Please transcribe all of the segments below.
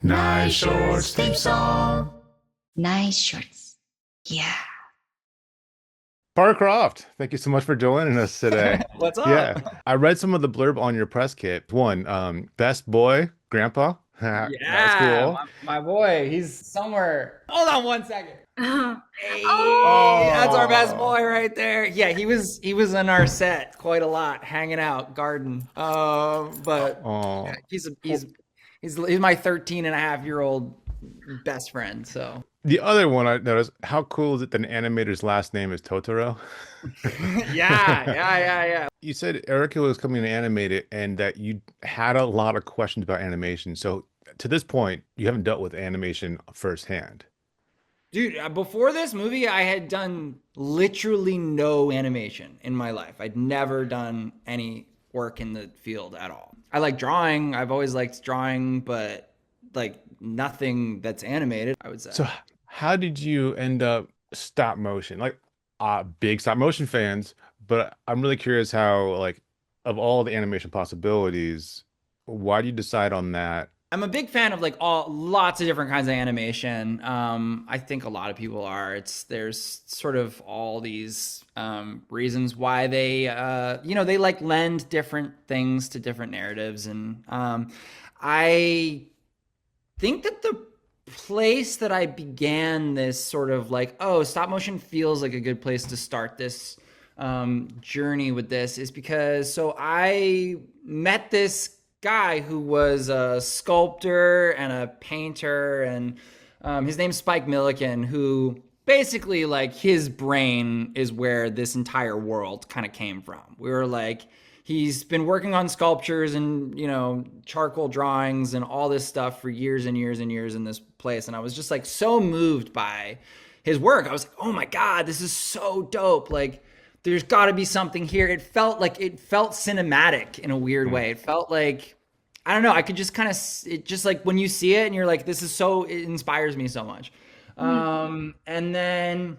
Nice Shorts theme song. Nice shorts. Yeah. Parker Croft, thank you so much for joining us today. What's Yeah, up? I read some of the blurb on your press kit. One, best boy, grandpa. That was Yeah, cool. my boy, he's somewhere. Hold on 1 second. Hey, that's our best Oh, boy right there. Yeah, he was in our set quite a lot, hanging out, garden. But yeah, oh. he's my 13 and a half year old best friend. So The other one I noticed, how cool is it that an animator's last name is Totoro? yeah. You said Erica was coming to animate it and that you had a lot of questions about animation. So to this point, you haven't dealt with animation firsthand. Dude, before this movie, I had done literally no animation in my life. I'd never done any work in the field at all. I like drawing. I've always liked drawing, but like nothing that's animated, I would say. So how did you end up stop motion? Like big stop motion fans, but I'm really curious how like of all the animation possibilities, why do you decide on that? I'm a big fan of like all lots of different kinds of animation. I think a lot of people are. There's sort of all these reasons why they like lend different things to different narratives, and I think that the place that I began this sort of like, oh, stop motion feels like a good place to start this journey with this is because so I met this guy who was a sculptor and a painter, and his name's Spike Milliken, who basically like his brain is where this entire world kind of came from. We were like, he's been working on sculptures and charcoal drawings and all this stuff for years and years and years in this place, and I was just like so moved by his work. I was like, oh my god, this is so dope. Like there's got to be something here. It felt cinematic in a weird Hmm. way. It felt like, I don't know, I could just kind of, it just like when you see it and you're like, this is so, it inspires me so much. And then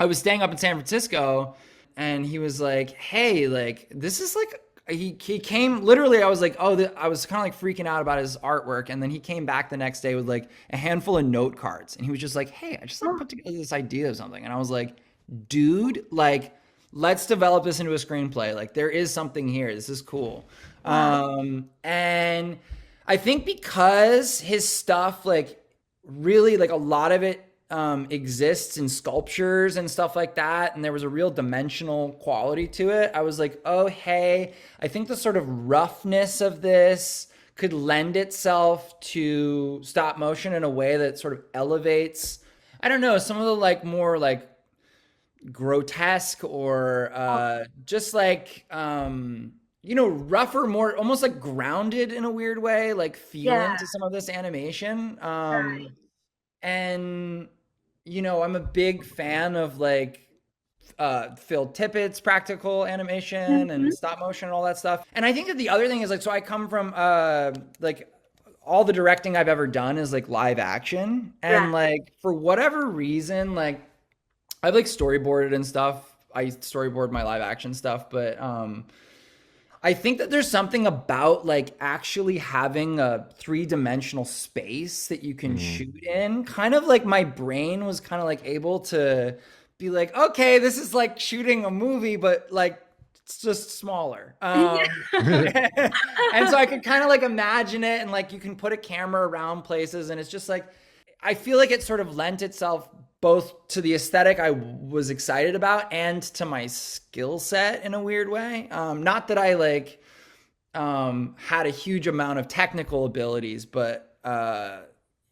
I was staying up in San Francisco, and he was like, "Hey, like this is like." He came literally. I was like, oh, I was kind of like freaking out about his artwork, and then he came back the next day with like a handful of note cards, and he was just like, "Hey, I just like put together this idea of something," and I was like, "Dude, like let's develop this into a screenplay. Like there is something here. This is cool." And I think because his stuff, like really, like a lot of it exists in sculptures and stuff like that, and there was a real dimensional quality to it. I was like, oh hey, I think the sort of roughness of this could lend itself to stop motion in a way that sort of elevates, I don't know, some of the like more like grotesque or just like rougher, more almost like grounded in a weird way, like feeling Yeah. to some of this animation. Right. And I'm a big fan of like Phil Tippett's practical animation Mhm. and stop motion and all that stuff. And I think that the other thing is like, so I come from like all the directing I've ever done is like live action, Right. and like for whatever reason, like I've like storyboarded and stuff. I storyboard my live action stuff, but I think that there's something about like actually having a three-dimensional space that you can Hmm. shoot in. Kind of like my brain was kind of like able to be like, okay, this is like shooting a movie, but like it's just smaller. And so I could kind of like imagine it, and like you can put a camera around places, and it's just like I feel like it sort of lent itself both to the aesthetic I was excited about and to my skill set in a weird way. Not that I like had a huge amount of technical abilities, but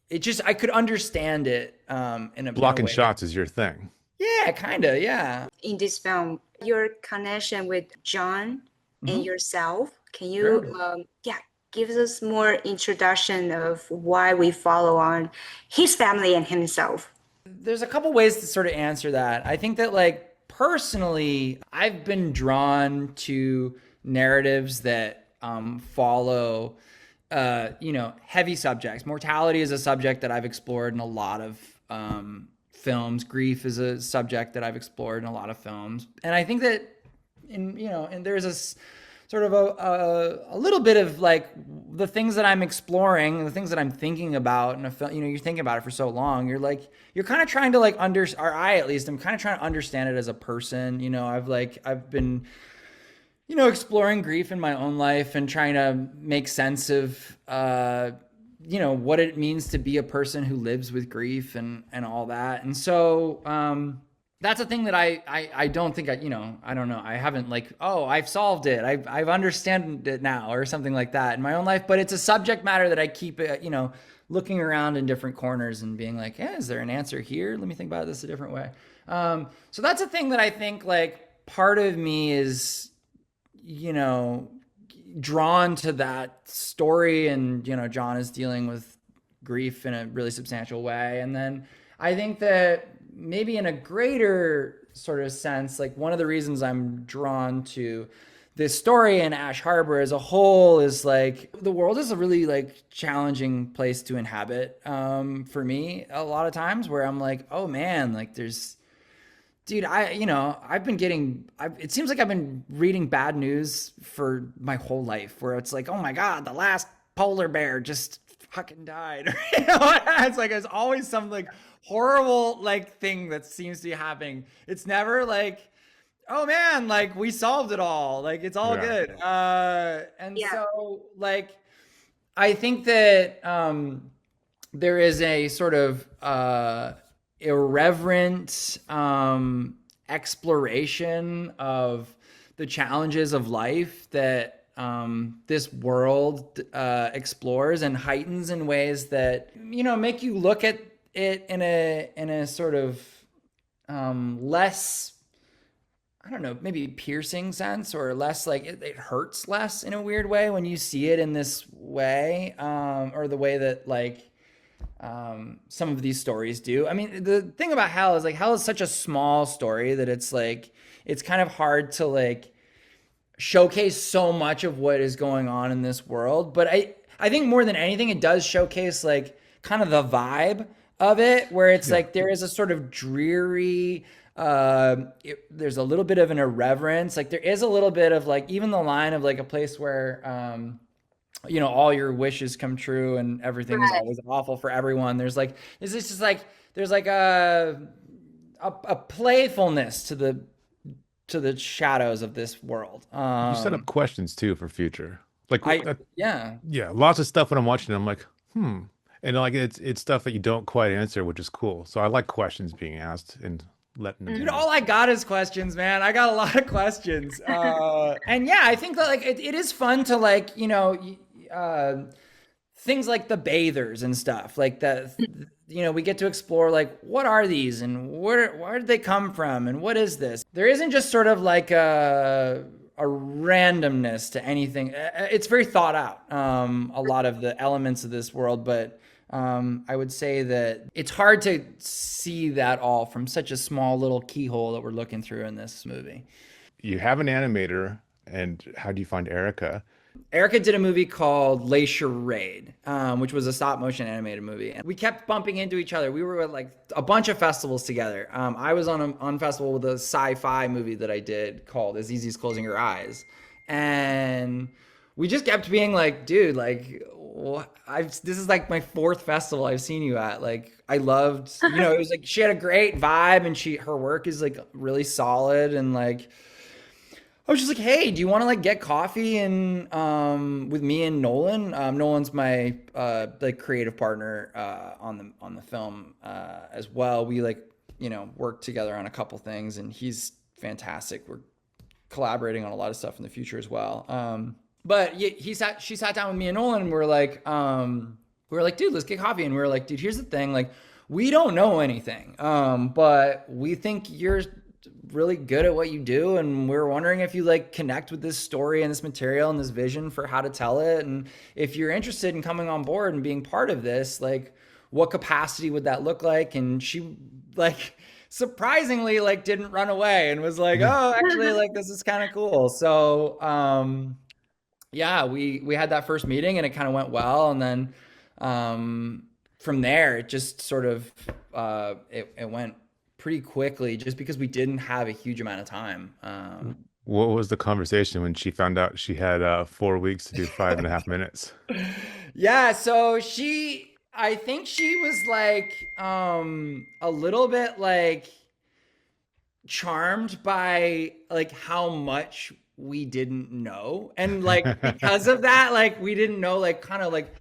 it just I could understand it in a Blocking way that, shots is your thing. yeah, kind of, yeah. In this film, your connection with John and Hmm. yourself, can you, Sure. yeah, give us more introduction of why we follow on his family and himself? There's a couple ways to sort of answer that. I think that like personally, I've been drawn to narratives that follow heavy subjects. Mortality is a subject that I've explored in a lot of films. Grief is a subject that I've explored in a lot of films. And I think that and there's a sort sort of a little bit of like the things that I'm exploring, the things that I'm thinking about in a film. You know, you're thinking about it for so long. You're kind of trying to like or I at least, I'm kind of trying to understand it as a person. You know, I've been, you know, exploring grief in my own life and trying to make sense of, you know, what it means to be a person who lives with grief and all that. And so, that's a thing that I don't think you know, I don't know. I haven't like, oh, I've solved it. I've understand it now or something like that in my own life, but it's a subject matter that I keep, you know, looking around in different corners and being like, yeah, is there an answer here? Let me think about this a different way. So that's a thing that I think like part of me is, you know, drawn to that story, and you know, John is dealing with grief in a really substantial way. And then I think that maybe in a greater sort of sense, like one of the reasons I'm drawn to this story in Ash Harbor as a whole is like the world is a really like challenging place to inhabit, for me a lot of times, where I'm like, oh man, like there's, dude, you know, it seems like I've been reading bad news for my whole life, where it's like, oh my God, the last polar bear just fucking died. You know, it's like, there's always some like horrible like thing that seems to be happening. It's never like, oh man, like we solved it all. Like it's all Yeah. good. And Yeah. so like, I think that, there is a sort of irreverent exploration of the challenges of life that, this world explores and heightens in ways that, you know, make you look at it in a sort of, less, I don't know, maybe piercing sense, or less like it hurts less in a weird way when you see it in this way, or the way that like, some of these stories do. I mean, the thing about hell is like hell is such a small story that it's like it's kind of hard to like showcase so much of what is going on in this world. But I think more than anything, it does showcase like kind of the vibe of it, where it's Yeah. like there is a sort of dreary. There's a little bit of an irreverence. Like there is a little bit of like even the line of like a place where, you know, all your wishes come true and everything is Right. always awful for everyone. There's this just like there's like a playfulness to the shadows of this world. You set up questions too for future. Like I Yeah. yeah, lots of stuff when I'm watching, I'm like, hmm. And like it's stuff that you don't quite answer, which is cool. So I like questions being asked and letting them Dude, in. all I got is questions, man. I got a lot of questions. And yeah, I think that like it is fun to like, you know, things like the bathers and stuff like that. You know, we get to explore like what are these and where did they come from and what is this? There isn't just sort of like a randomness to anything. It's very thought out. A lot of the elements of this world, but I would say that it's hard to see that all from such a small little keyhole that we're looking through in this movie. You have an animator, and how do you find Erica? Erica did a movie called Les Charade, which was a stop motion animated movie. And we kept bumping into each other. We were at like a bunch of festivals together. I was on festival with a sci-fi movie that I did called As Easy as Closing Your Eyes. And we just kept being like, dude, like, this is like my fourth festival I've seen you at. Like, I loved, you know, it was like she had a great vibe, and her work is like really solid, and like I was just like, hey, do you want to like get coffee and with me and Nolan? Nolan's my like creative partner on the film as well. We like, you know, work together on a couple things, and he's fantastic. We're collaborating on a lot of stuff in the future as well. But yeah, she sat down with me and Nolan, and we were like, dude, let's get coffee. And we were like, dude, here's the thing, like, we don't know anything, but we think you're really good at what you do, and we're wondering if you like connect with this story and this material and this vision for how to tell it, and if you're interested in coming on board and being part of this, like what capacity would that look like? And she like surprisingly like didn't run away and was like, oh, actually, like this is kind of cool. So yeah, we had that first meeting, and it kind of went well, and then from there it just sort of it went pretty quickly, just because we didn't have a huge amount of time. What was the conversation when she found out she had 4 weeks to do 5.5 minutes? Yeah, so I think she was like a little bit like charmed by like how much we didn't know, and like because of that, like we didn't know, like kind of like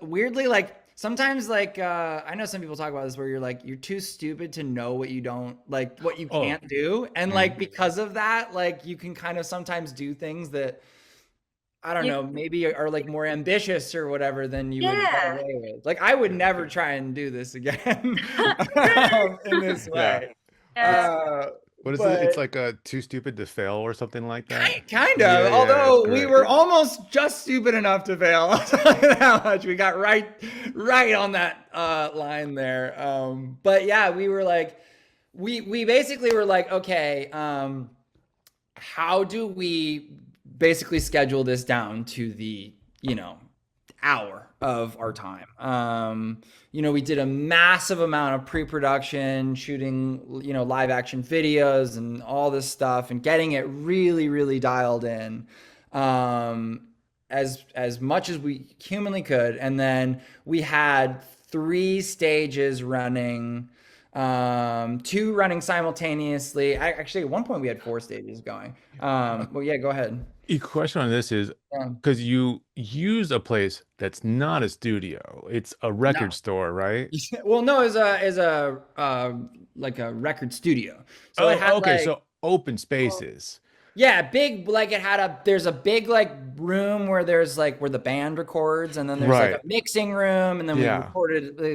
weirdly, like sometimes like I know some people talk about this where you're like you're too stupid to know what you don't like, what you Oh, can't do, and mhm. like because of that, like you can kind of sometimes do things that I don't You, know, maybe are like more ambitious or whatever than you would get yeah. away with. Like I would never try and do this again in this Yeah. way. Yeah. It's Uh, what is it? It's but like too stupid to fail or something like that. kind of, Yeah, yeah, it's although we great. were almost just stupid enough to fail. I'll tell you that much. We got right on that line there. But yeah, we were like, we basically were like, okay, how do we basically schedule this down to the, hour of our time? We did a massive amount of pre-production, shooting, live action videos and all this stuff and getting it really, really dialed in. As much as we humanly could. And then we had 3 stages running, two running simultaneously. Actually, at one point we had 4 stages going. Well, yeah, go ahead. A question on this is Yeah. because you use a place that's not a studio, it's a record No. store, right? Well, no, is a like a record studio. So it had Oh, okay, like, so open spaces. yeah, big, like it had there's a big like room where there's like where the band records, and then there's like a Right. mixing room, and then Yeah.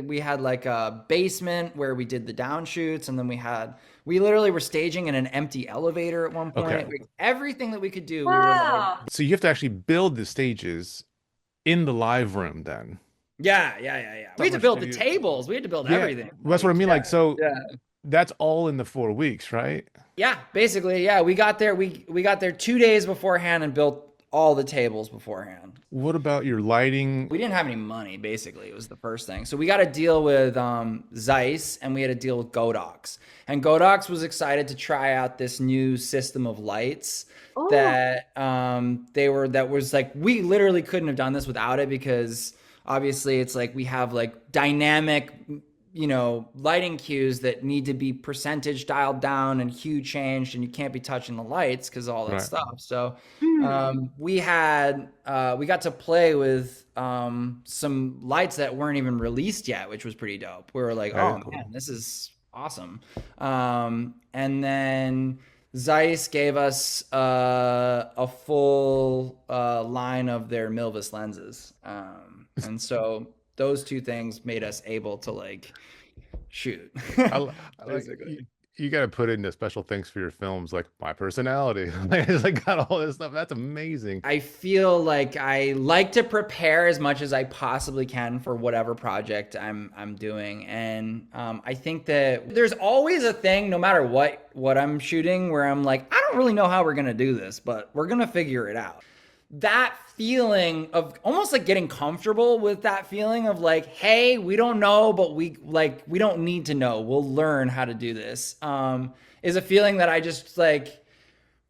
we had like a basement where we did the downshoots, and then we literally were staging in an empty elevator at one Okay. point. Like, everything that we could do, we were like, Wow. So you have to actually build the stages in the live room then. yeah, yeah, yeah, yeah. We Not had to much build to the do. tables, we had to build Yeah, everything. that's what I Like, mean. yeah, Like, so yeah. that's all in the 4 weeks, right? Yeah, basically, yeah. We got there. We got there 2 days beforehand and built all the tables beforehand. What about your lighting? We didn't have any money. Basically, it was the first thing. So we got to deal with Zeiss, and we had to deal with Godox. And Godox was excited to try out this new system of lights Oh, that that was like, we literally couldn't have done this without it, because obviously it's like we have like dynamic, lighting cues that need to be percentage dialed down and hue changed, and you can't be touching the lights because all that Right. stuff. So hmm. we got to play with some lights that weren't even released yet, which was pretty dope. We were like, That is oh man, cool. this is awesome. And then Zeiss gave us a full line of their Milvis lenses. And so those two things made us able to like shoot, I like basically. you got to put in the special things for your films, like my personality. Like, it's like got all this stuff. That's amazing. I feel like I like to prepare as much as I possibly can for whatever project I'm doing, and I think that there's always a thing, no matter what I'm shooting, where I'm like, I don't really know how we're gonna do this, but we're gonna figure it out. That feeling of almost like getting comfortable with that feeling of like, hey, we don't know, but we don't need to know. We'll learn how to do this. Is a feeling that I just like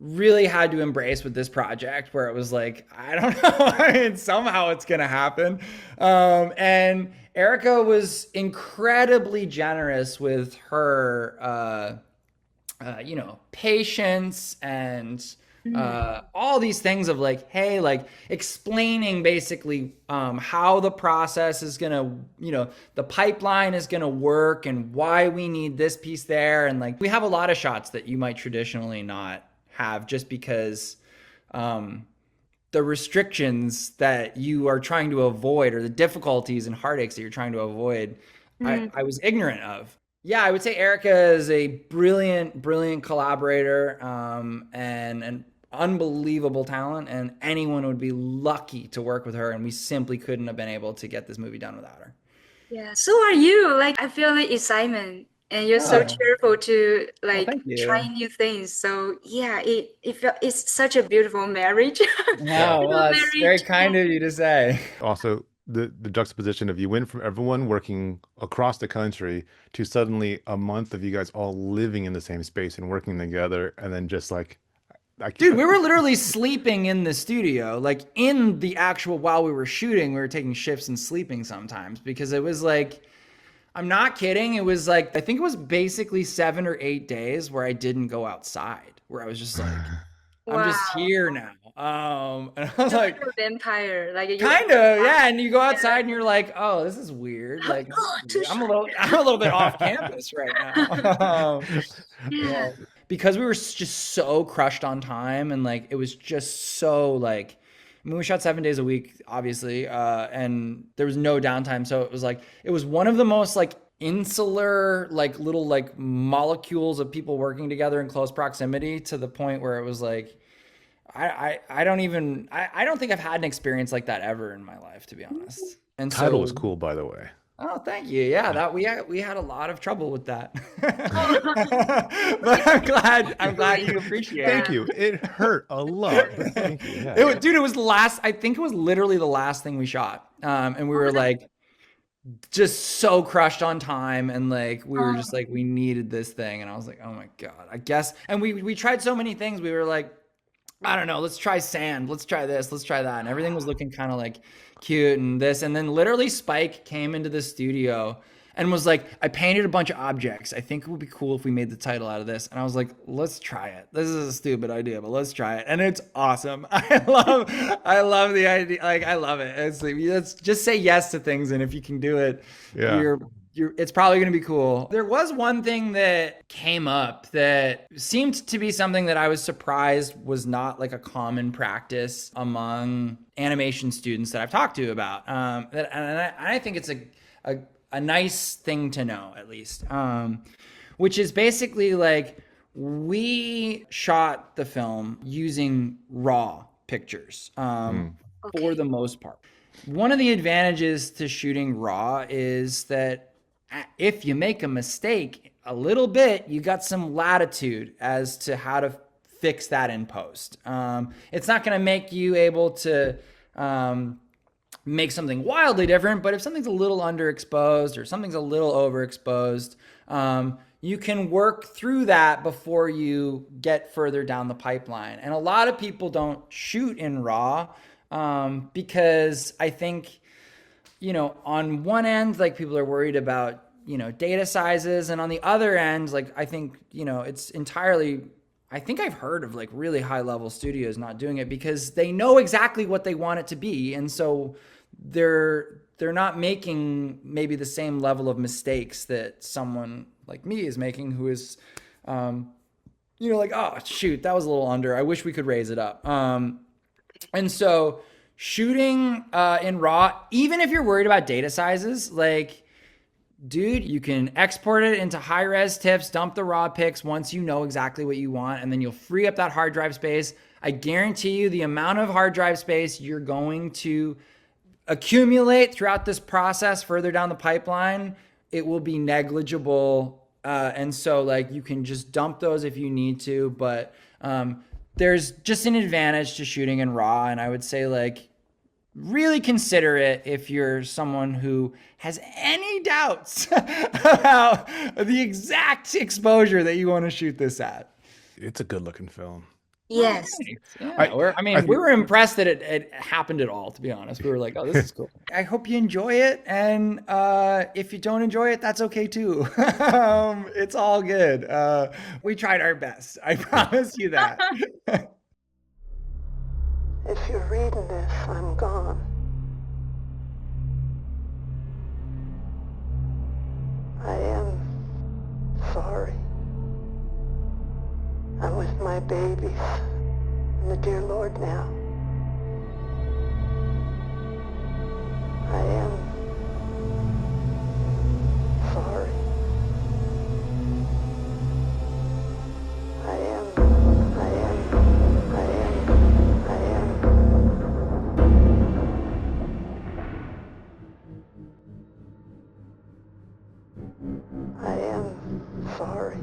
really had to embrace with this project, where it was like, I don't know, I mean, somehow it's gonna happen. And Erica was incredibly generous with her patience and Hmm. all these things of like, hey, like explaining basically how the process is gonna, the pipeline is gonna work, and why we need this piece there. And like, we have a lot of shots that you might traditionally not have, just because the restrictions that you are trying to avoid, or the difficulties and heartaches that you're trying to avoid, Hmm. I was ignorant of. Yeah, I would say Erica is a brilliant, brilliant collaborator, and an unbelievable talent, and anyone would be lucky to work with her. And we simply couldn't have been able to get this movie done without her. Yeah, so are you. Like, I feel the excitement, and you're so Oh, cheerful to well, like thank try you. new things. So yeah, it's such a beautiful marriage. Yeah. Oh, Beautiful well, that's very marriage. Yeah. kind of you to say. Also, the juxtaposition of you went from everyone working across the country to suddenly a month of you guys all living in the same space and working together, and then just like I Dude, can't. we were literally sleeping in the studio, like in the actual, while we were shooting, we were taking shifts and sleeping sometimes because it was like, I'm not kidding. It was like, I think it was basically 7 or 8 days where I didn't go outside, where I was just like, I'm Wow. just here now. And I was You're like like, a vampire. Like you. kind of, yeah. And you go outside and you're like, oh, this is weird. Like, Too I'm a little bit off campus right now. Yeah. Yeah. Because we were just so crushed on time and like it was just so like I mean we shot 7 days a week obviously and there was no downtime so it was like it was one of the most like insular like little like molecules of people working together in close proximity to the point where it was like I don't even I don't think I've had an experience like that ever in my life to be honest. And Title was so cool, by the way. oh, thank you. Yeah, that we had a lot of trouble with that. But I'm glad you appreciate it. Thank you. It hurt a lot, but thank you. Yeah. Dude, it was the last, I think it was literally the last thing we shot. And we were like just so crushed on time and like we were just like we needed this thing and I was like, "Oh my God, I guess." And we tried so many things. We were like, I don't know, let's try sand, let's try this, let's try that. And everything was looking kind of like cute and this. And then literally Spike came into the studio and was like, I painted a bunch of objects. I think it would be cool if we made the title out of this. And I was like, let's try it. This is a stupid idea, but let's try it. And it's awesome. I love the idea. Like, I love it. It's like, let's just say yes to things. And if you can do it, Yeah. it's probably going to be cool. There was one thing that came up that seemed to be something that I was surprised was not like a common practice among animation students that I've talked to about. And I think it's a nice thing to know, at least, which is basically like we shot the film using raw pictures for the most part. One of the advantages to shooting raw is that if you make a mistake a little bit, you got some latitude as to how to fix that in post. It's not going to make you able to make something wildly different, but if something's a little underexposed or something's a little overexposed, you can work through that before you get further down the pipeline. And a lot of people don't shoot in RAW because I think, you know, on one end, like people are worried about, you know, data sizes. And on the other end, like I think, you know, it's entirely, I think I've heard of like really high level studios not doing it because they know exactly what they want it to be. And so they're not making maybe the same level of mistakes that someone like me is making who is, you know, like, oh, shoot, that was a little under. I wish we could raise it up. And so shooting in RAW, even if you're worried about data sizes, like, dude, you can export it into high res TIFFs, dump the raw pics once you know exactly what you want, and then you'll free up that hard drive space. I guarantee you the amount of hard drive space you're going to accumulate throughout this process further down the pipeline, it will be negligible. And so like you can just dump those if you need to, but there's just an advantage to shooting in RAW. And I would say like, really consider it if you're someone who has any doubts about the exact exposure that you want to shoot this at. It's a good looking film. Yes. Yeah, we were impressed that it happened at all, to be honest. We were like, oh, this is cool. I hope you enjoy it. And if you don't enjoy it, that's okay too. It's all good. We tried our best. I promise you that. If you're reading this, I'm gone. I am sorry. I'm with my babies and the dear Lord now. I am sorry. I am. I am sorry.